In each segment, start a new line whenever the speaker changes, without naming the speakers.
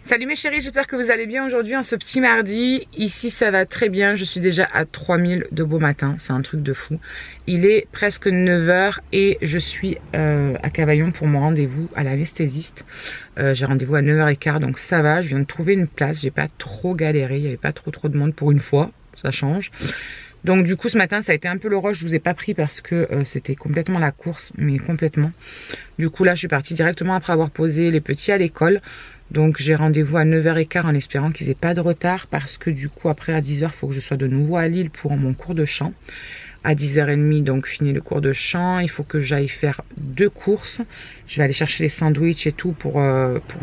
Salut mes chéris, j'espère que vous allez bien aujourd'hui en ce petit mardi. Ici ça va très bien, je suis déjà à 3000 de beau matin, c'est un truc de fou. Il est presque 9 h et je suis à Cavaillon pour mon rendez-vous à l'anesthésiste. J'ai rendez-vous à 9 h 15, donc ça va, je viens de trouver une place, j'ai pas trop galéré, il n'y avait pas trop de monde pour une fois, ça change. Donc du coup ce matin ça a été un peu le rush, je vous ai pas pris parce que c'était complètement la course, mais complètement. Du coup là je suis partie directement après avoir posé les petits à l'école. Donc j'ai rendez-vous à 9 h 15 en espérant qu'ils aient pas de retard parce que du coup après à 10 h il faut que je sois de nouveau à Lille pour mon cours de chant. À 10 h 30 donc fini le cours de chant, il faut que j'aille faire 2 courses. Je vais aller chercher les sandwichs et tout pour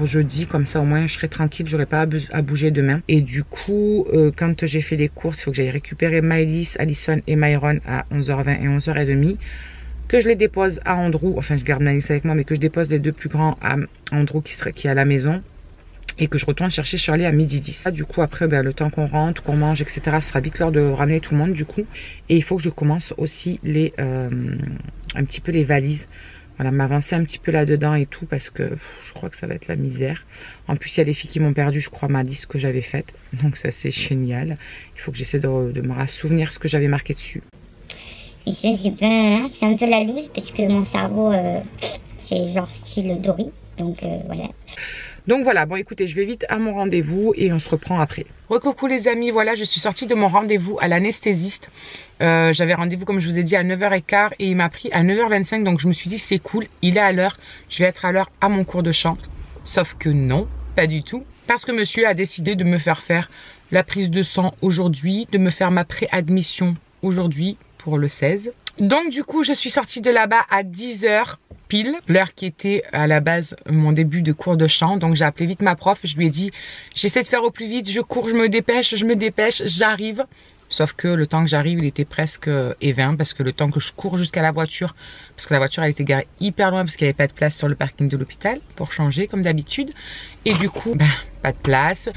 jeudi, comme ça au moins je serai tranquille, j'aurai pas à bouger demain. Et du coup quand j'ai fait les courses, il faut que j'aille récupérer Maëlys, Alison et Myron à 11 h 20 et 11 h 30. Que je les dépose à Andrew, enfin je garde Maëlys avec moi, mais que je dépose les deux plus grands à Andrew qui est à la maison. Et que je retourne chercher Shirley à 12h10. Du coup après le temps qu'on rentre, qu'on mange, etc. ce sera vite l'heure de ramener tout le monde du coup. Et il faut que je commence aussi un petit peu les valises. Voilà, m'avancer un petit peu là-dedans et tout parce que je crois que ça va être la misère. En plus il y a des filles qui m'ont perdu je crois ma liste que j'avais faite. Donc ça c'est génial. Il faut que j'essaie de me souvenir ce que j'avais marqué dessus.
Et ça c'est un peu la loose parce que mon cerveau c'est genre style Dory. Donc voilà.
Donc voilà, bon écoutez, je vais vite à mon rendez-vous et on se reprend après. Recoucou les amis, voilà, je suis sortie de mon rendez-vous à l'anesthésiste. J'avais rendez-vous comme je vous ai dit à 9 h 15 et il m'a pris à 9 h 25. Donc je me suis dit c'est cool, il est à l'heure, je vais être à l'heure à mon cours de chant. Sauf que non, pas du tout. Parce que monsieur a décidé de me faire la prise de sang aujourd'hui, de me faire ma préadmission aujourd'hui pour le 16. Donc du coup je suis sortie de là-bas à 10 h pile, l'heure qui était à la base mon début de cours de chant. Donc j'ai appelé vite ma prof, je lui ai dit j'essaie de faire au plus vite, je cours, je me dépêche, j'arrive. Sauf que le temps que j'arrive il était presque et 20 parce que le temps que je cours jusqu'à la voiture, parce que la voiture elle était garée hyper loin parce qu'il n'y avait pas de place sur le parking de l'hôpital pour changer comme d'habitude. Et du coup pas de place.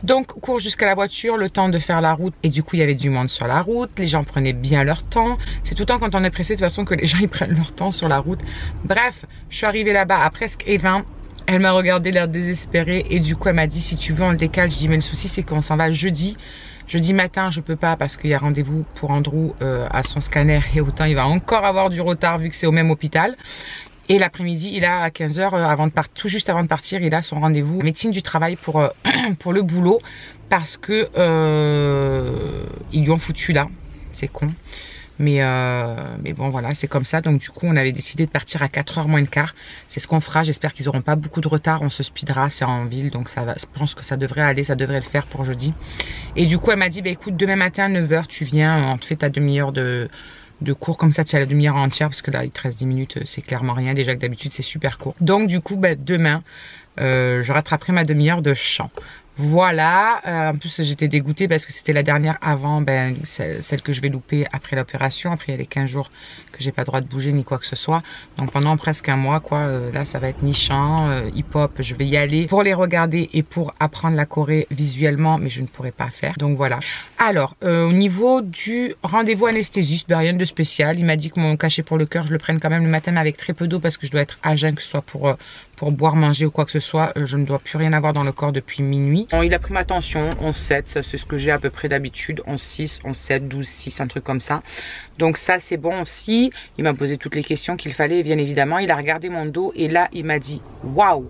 Donc cours jusqu'à la voiture, le temps de faire la route et du coup il y avait du monde sur la route, les gens prenaient bien leur temps. C'est tout le temps quand on est pressé de toute façon que les gens ils prennent leur temps sur la route. Bref, je suis arrivée là-bas à presque et 20. Elle m'a regardé l'air désespérée et du coup elle m'a dit si tu veux on le décale. Je dis mais le souci c'est qu'on s'en va jeudi. Jeudi matin je peux pas parce qu'il y a rendez-vous pour Andrew à son scanner et autant il va encore avoir du retard vu que c'est au même hôpital. Et l'après-midi, il a à 15 h, tout juste avant de partir, il a son rendez-vous médecine du travail pour le boulot parce que ils lui ont foutu là, c'est con. Mais bon voilà, c'est comme ça. Donc du coup, on avait décidé de partir à 4 h moins le quart. C'est ce qu'on fera. J'espère qu'ils n'auront pas beaucoup de retard. On se speedera, c'est en ville, donc ça va. Je pense que ça devrait aller, ça devrait le faire pour jeudi. Et du coup, elle m'a dit, bah écoute, demain matin à 9 h, tu viens, on te fait ta demi-heure de cours comme ça, tu as la demi-heure entière parce que là il te reste 10 minutes, c'est clairement rien, déjà que d'habitude c'est super court. Donc du coup demain je rattraperai ma demi-heure de chant. Voilà, en plus j'étais dégoûtée parce que c'était la dernière avant celle que je vais louper après l'opération. Après il y a les 15 jours que j'ai pas le droit de bouger ni quoi que ce soit. Donc pendant presque un mois quoi, là ça va être ni chant, hip-hop, je vais y aller pour les regarder et pour apprendre la choré visuellement, mais je ne pourrai pas faire. Donc voilà. Alors au niveau du rendez-vous anesthésiste, rien de spécial. Il m'a dit que mon cachet pour le cœur je le prenne quand même le matin avec très peu d'eau parce que je dois être à jeun, que ce soit pour boire, manger ou quoi que ce soit. Je ne dois plus rien avoir dans le corps depuis minuit. Bon, il a pris ma tension, 11,7, ça c'est ce que j'ai à peu près d'habitude, 11,6, 11,7, 12,6, un truc comme ça. Donc ça c'est bon aussi. Il m'a posé toutes les questions qu'il fallait, bien évidemment. Il a regardé mon dos et là il m'a dit waouh.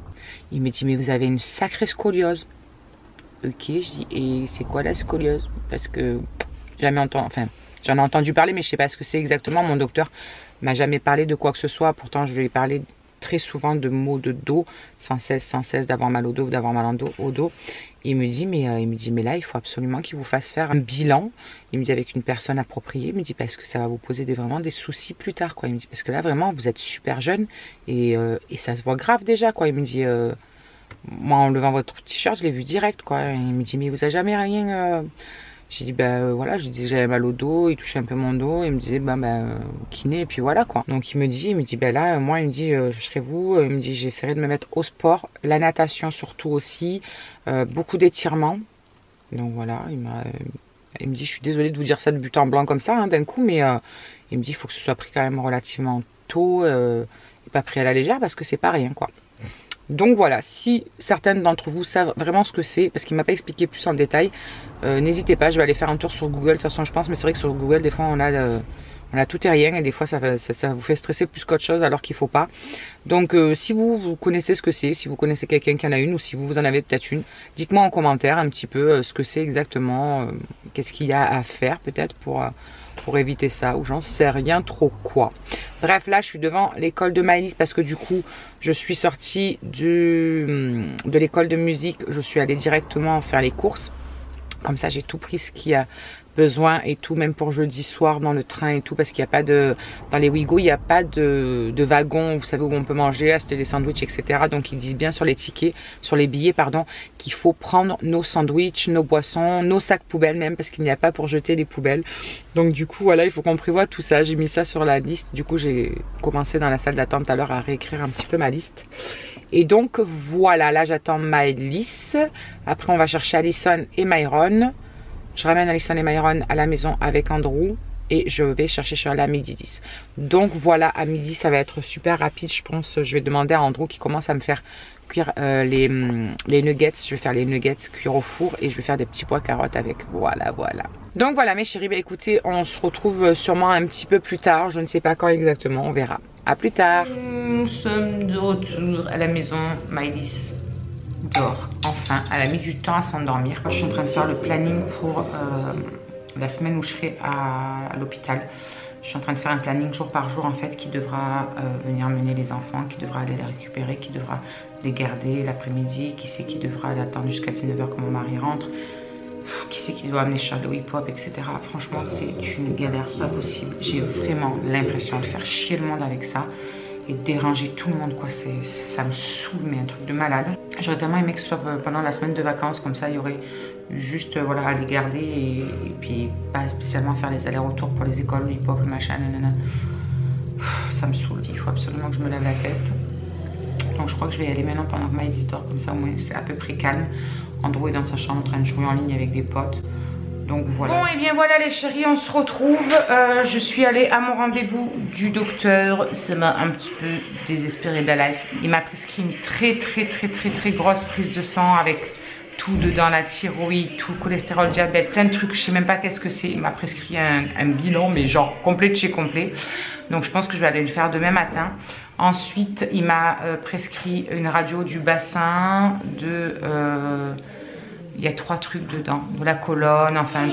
Il m'a dit mais vous avez une sacrée scoliose. Ok, je dis et c'est quoi la scoliose? Parce que jamais entendu, enfin j'en ai entendu parler mais je sais pas ce que c'est exactement. Mon docteur m'a jamais parlé de quoi que ce soit. Pourtant je lui ai parlé très souvent de maux de dos, sans cesse d'avoir mal au dos, d'avoir mal au dos. Et il me dit mais là il faut absolument qu'il vous fasse faire un bilan. Il me dit avec une personne appropriée. Il me dit parce que ça va vous poser vraiment des soucis plus tard quoi. Il me dit parce que là vraiment vous êtes super jeune et ça se voit grave déjà quoi. Il me dit moi en levant votre t-shirt je l'ai vu direct quoi. Il me dit mais vous avez jamais rien j'ai dit voilà, je dis j'avais mal au dos, il touchait un peu mon dos, il me disait kiné et puis voilà quoi. Donc il me dit là moi il me dit je serai vous, il me dit j'essaierai de me mettre au sport, la natation surtout aussi, beaucoup d'étirements. Donc voilà, il me dit je suis désolée de vous dire ça de but en blanc comme ça d'un coup, mais il me dit il faut que ce soit pris quand même relativement tôt et pas pris à la légère parce que c'est pas rien quoi. Donc voilà, si certaines d'entre vous savent vraiment ce que c'est, parce qu'il m'a pas expliqué plus en détail, n'hésitez pas, je vais aller faire un tour sur Google. De toute façon, je pense, mais c'est vrai que sur Google, des fois, on a tout et rien, et des fois, ça vous fait stresser plus qu'autre chose, alors qu'il faut pas. Donc, si vous connaissez ce que c'est, si vous connaissez quelqu'un qui en a une, ou si vous en avez peut-être une, dites-moi en commentaire un petit peu ce que c'est exactement, qu'est-ce qu'il y a à faire peut-être pour éviter ça, ou j'en sais rien trop quoi. Bref, là je suis devant l'école de Maëlys parce que du coup je suis sortie de l'école de musique, je suis allée directement faire les courses. Comme ça j'ai tout pris ce qu'il y a besoin et tout, même pour jeudi soir dans le train et tout, parce qu'il n'y a pas dans les Ouigo, il n'y a pas de wagon, vous savez, où on peut manger, acheter des sandwichs, etc. Donc ils disent bien sur les tickets, sur les billets, pardon, qu'il faut prendre nos sandwichs, nos boissons, nos sacs poubelles même, parce qu'il n'y a pas pour jeter les poubelles. Donc du coup, voilà, il faut qu'on prévoie tout ça. J'ai mis ça sur la liste. Du coup, j'ai commencé dans la salle d'attente à l'heure à réécrire un petit peu ma liste. Et donc voilà, là j'attends Maëlys. Après, on va chercher Alison et Myron. Je ramène Alison et Myron à la maison avec Andrew et je vais chercher Shirley à midi 10. Donc voilà, à midi, ça va être super rapide. Je pense je vais demander à Andrew qui commence à me faire cuire les nuggets. Je vais faire les nuggets cuire au four et je vais faire des petits pois carottes avec. Voilà, voilà. Donc voilà mes chéris, bah écoutez, on se retrouve sûrement un petit peu plus tard. Je ne sais pas quand exactement, on verra. À plus tard. Nous sommes de retour à la maison. Maëlys dort. Enfin, elle a mis du temps à s'endormir. Je suis en train de faire le planning pour la semaine où je serai à l'hôpital. Je suis en train de faire un planning jour par jour en fait, qui devra venir mener les enfants, qui devra aller les récupérer, qui devra les garder l'après-midi, qui c'est qui devra l'attendre jusqu'à 19h quand mon mari rentre, qui c'est qui doit amener Charlie au hip-hop, etc. Franchement, c'est une galère pas possible. J'ai vraiment l'impression de faire chier le monde avec ça et de déranger tout le monde, quoi. Ça me saoule, mais un truc de malade. J'aurais tellement aimé que ce soit pendant la semaine de vacances, comme ça il y aurait juste voilà, à les garder et puis pas spécialement faire les allers-retours pour les écoles, le hip-hop, le machin, nanana. Ça me saoule, il faut absolument que je me lève la tête. Donc je crois que je vais y aller maintenant pendant que Maëlys dort, comme ça au moins c'est à peu près calme. Andrew est dans sa chambre en train de jouer en ligne avec des potes. Donc voilà. Bon et bien voilà les chéris, on se retrouve. Je suis allée à mon rendez-vous du docteur. Ça m'a un petit peu désespérée de la life. Il m'a prescrit une très grosse prise de sang avec tout dedans, la thyroïde, tout, cholestérol, diabète, plein de trucs. Je sais même pas qu'est-ce que c'est. Il m'a prescrit un bilan, mais genre complet de chez complet. Donc je pense que je vais aller le faire demain matin. Ensuite, il m'a prescrit une radio du bassin, il y a 3 trucs dedans, de la colonne, enfin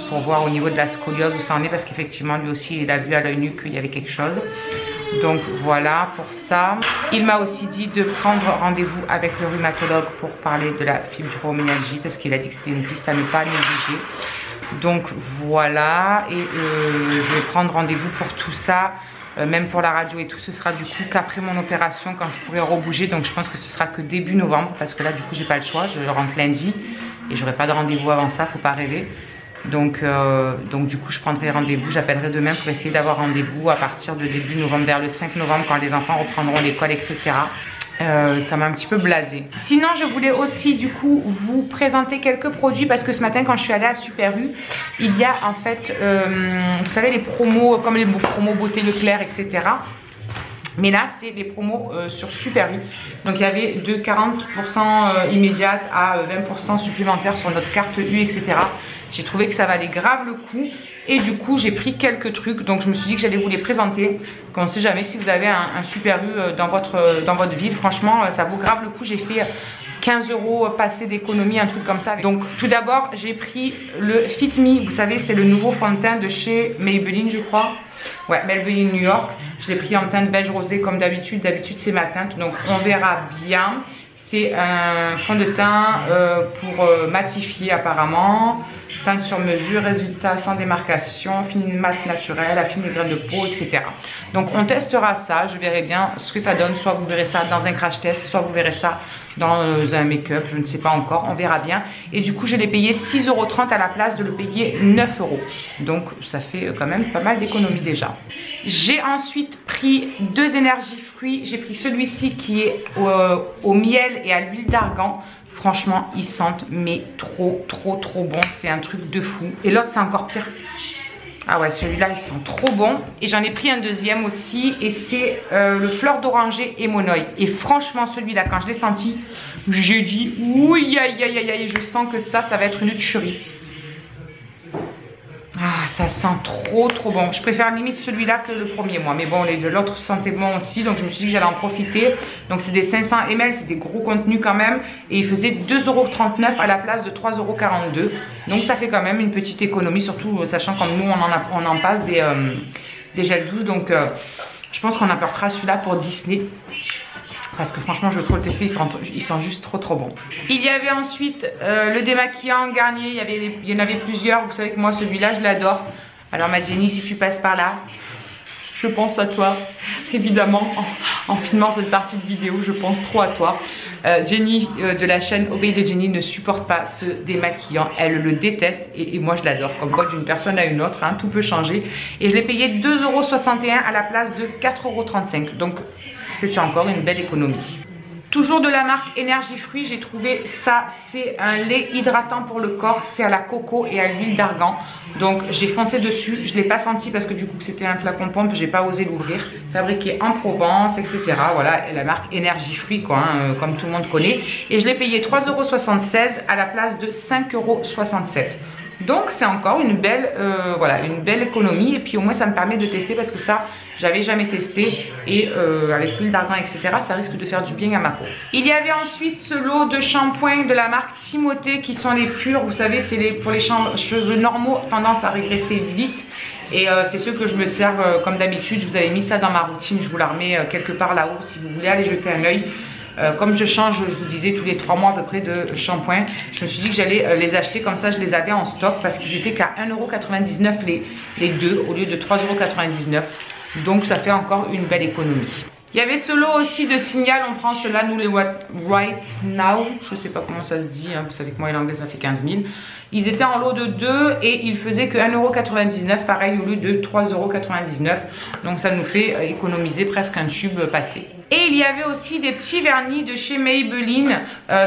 pour voir au niveau de la scoliose où ça en est, parce qu'effectivement lui aussi il a vu à l'œil nu qu'il y avait quelque chose. Donc voilà pour ça. Il m'a aussi dit de prendre rendez-vous avec le rhumatologue pour parler de la fibromyalgie, parce qu'il a dit que c'était une piste à ne pas négliger. Donc voilà, et je vais prendre rendez-vous pour tout ça. Même pour la radio et tout, ce sera du coup qu'après mon opération, quand je pourrai rebouger. Donc je pense que ce sera que début novembre, parce que là du coup j'ai pas le choix, je rentre lundi et j'aurai pas de rendez-vous avant ça, faut pas rêver. Donc du coup je prendrai rendez-vous, j'appellerai demain pour essayer d'avoir rendez-vous à partir de début novembre, vers le 5 novembre quand les enfants reprendront l'école, etc. Ça m'a un petit peu blasé. Sinon je voulais aussi du coup vous présenter quelques produits, parce que ce matin quand je suis allée à Super U, il y a en fait vous savez les promos, comme les promos beauté Leclerc, etc. Mais là c'est les promos sur Super U. Donc il y avait de 40% immédiate à 20% supplémentaire sur notre carte U, etc. J'ai trouvé que ça valait grave le coup. Et du coup j'ai pris quelques trucs, donc je me suis dit que j'allais vous les présenter. On ne sait jamais si vous avez un Super U dans votre ville. Franchement ça vaut grave le coup. J'ai fait 15 € passé d'économie, un truc comme ça. Donc tout d'abord j'ai pris le Fit Me. Vous savez c'est le nouveau fond de teint de chez Maybelline, je crois. Ouais, Maybelline New York. Je l'ai pris en teinte beige rosé comme d'habitude. D'habitude c'est ma teinte, donc on verra bien. C'est un fond de teint pour matifier apparemment, teinte sur mesure, résultat sans démarcation, fine mat naturelle, affine les graines de peau, etc. Donc on testera ça, je verrai bien ce que ça donne, soit vous verrez ça dans un crash test, soit vous verrez ça dans un make-up, je ne sais pas encore, on verra bien. Et du coup je l'ai payé 6,30 € à la place de le payer 9 €. Donc ça fait quand même pas mal d'économies déjà. J'ai ensuite pris 2 énergies fruits. J'ai pris celui-ci qui est au miel et à l'huile d'argan. Franchement ils sentent mais trop bon, c'est un truc de fou. Et l'autre c'est encore pire. Ah ouais, celui-là, ils sont trop bons. Et j'en ai pris un deuxième aussi. Et c'est le fleur d'oranger et monoï. Et franchement, celui-là, quand je l'ai senti, j'ai dit, oui, aïe, aïe, aïe, aïe, je sens que ça va être une tuerie. Ah, ça sent trop bon. Je préfère limite celui-là que le premier, moi. Mais bon, l'autre sentait bon aussi. Donc, je me suis dit que j'allais en profiter. Donc, c'est des 500 ml. C'est des gros contenus quand même. Et il faisait 2,39 € à la place de 3,42 €. Donc, ça fait quand même une petite économie. Surtout, sachant comme nous, on en passe des gels douche. Donc, je pense qu'on apportera celui-là pour Disney. Parce que franchement, je veux trop le tester, ils sont juste trop bons. Il y avait ensuite le démaquillant Garnier, il y en avait plusieurs. Vous savez que moi, celui-là, je l'adore. Alors ma Jenny, si tu passes par là, je pense à toi. Évidemment, en filmant cette partie de vidéo, je pense trop à toi. Jenny de la chaîne Obéi de Jenny ne supporte pas ce démaquillant. Elle le déteste et moi je l'adore. Comme quoi d'une personne à une autre, hein, tout peut changer. Et je l'ai payé 2,61 € à la place de 4,35 €. Donc c'est encore une belle économie. Toujours de la marque Énergie Fruits, j'ai trouvé ça, c'est un lait hydratant pour le corps, c'est à la coco et à l'huile d'argan. Donc j'ai foncé dessus, je ne l'ai pas senti parce que du coup c'était un flacon pompe, j'ai pas osé l'ouvrir. Fabriqué en Provence, etc. Voilà, et la marque Énergie Fruits, quoi, hein, comme tout le monde connaît. Et je l'ai payé 3,76 € à la place de 5,67 €. Donc c'est encore une belle, voilà, une belle économie. Et puis au moins ça me permet de tester parce que ça, j'avais jamais testé. Et avec l'huile d'argan, etc., ça risque de faire du bien à ma peau. Il y avait ensuite ce lot de shampoings de la marque Timothée qui sont les purs. Vous savez, c'est pour les cheveux normaux, tendance à régresser vite. Et c'est ceux que je me sers comme d'habitude. Je vous avais mis ça dans ma routine. Je vous la remets quelque part là-haut si vous voulez aller jeter un œil. Comme je change, je vous disais, tous les 3 mois à peu près de shampoing, je me suis dit que j'allais les acheter comme ça, je les avais en stock parce qu'ils étaient qu'à 1,99 € les deux au lieu de 3,99 €. Donc ça fait encore une belle économie. Il y avait ce lot aussi de Signal, on prend cela, nous les Right Now, je sais pas comment ça se dit, hein, vous savez que moi l'anglais ça fait 15 000. Ils étaient en lot de 2 et ils faisaient que 1,99 €, pareil au lieu de 3,99 €. Donc ça nous fait économiser presque un tube passé. Et il y avait aussi des petits vernis de chez Maybelline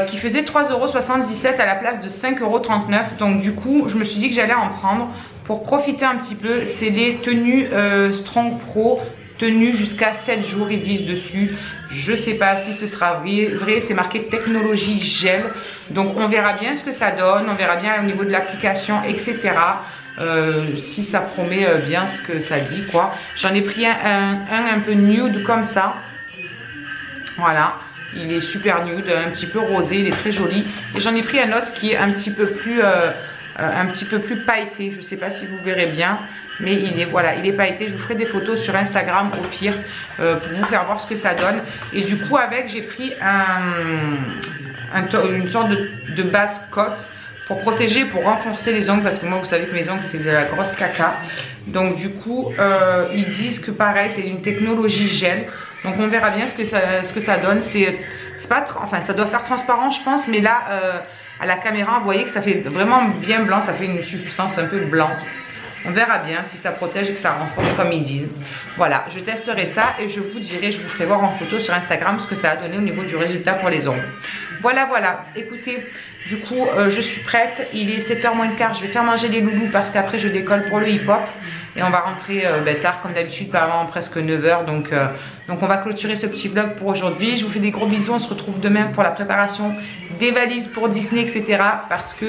qui faisaient 3,77 € à la place de 5,39 €. Donc du coup, je me suis dit que j'allais en prendre pour profiter un petit peu. C'est des tenues Strong Pro, tenues jusqu'à 7 jours, ils disent dessus. Je sais pas si ce sera vrai, c'est marqué technologie gel. Donc on verra bien ce que ça donne, on verra bien au niveau de l'application, etc. Si ça promet bien ce que ça dit, quoi. J'en ai pris un peu nude comme ça. Voilà, il est super nude, un petit peu rosé, il est très joli. Et j'en ai pris un autre qui est un petit peu plus pailleté. Je ne sais pas si vous verrez bien, mais voilà, il est pailleté. Je vous ferai des photos sur Instagram au pire pour vous faire voir ce que ça donne. Et du coup, avec, j'ai pris une sorte de base cote pour protéger, pour renforcer les ongles, parce que moi vous savez que mes ongles c'est de la grosse caca. Donc du coup ils disent que pareil c'est une technologie gel. Donc on verra bien ce que ça donne. C'est pas, enfin ça doit faire transparent je pense, mais là à la caméra vous voyez que ça fait vraiment bien blanc, ça fait une substance un peu blanc. On verra bien si ça protège et que ça renforce comme ils disent. Voilà, je testerai ça et je vous dirai, je vous ferai voir en photo sur Instagram ce que ça a donné au niveau du résultat pour les ongles. Voilà, voilà. Écoutez, du coup, je suis prête. Il est 7h moins le quart. Je vais faire manger les loulous parce qu'après, je décolle pour le hip-hop. Et on va rentrer tard comme d'habitude, avant presque 9h. Donc on va clôturer ce petit vlog pour aujourd'hui. Je vous fais des gros bisous. On se retrouve demain pour la préparation des valises pour Disney, etc. Parce que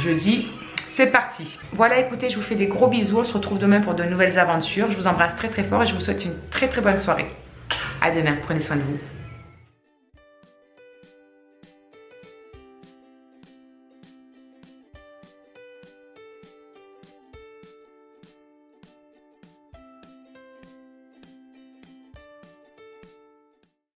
jeudi... c'est parti. Voilà, écoutez, je vous fais des gros bisous. On se retrouve demain pour de nouvelles aventures. Je vous embrasse très très fort et je vous souhaite une très très bonne soirée. À demain, prenez soin de vous.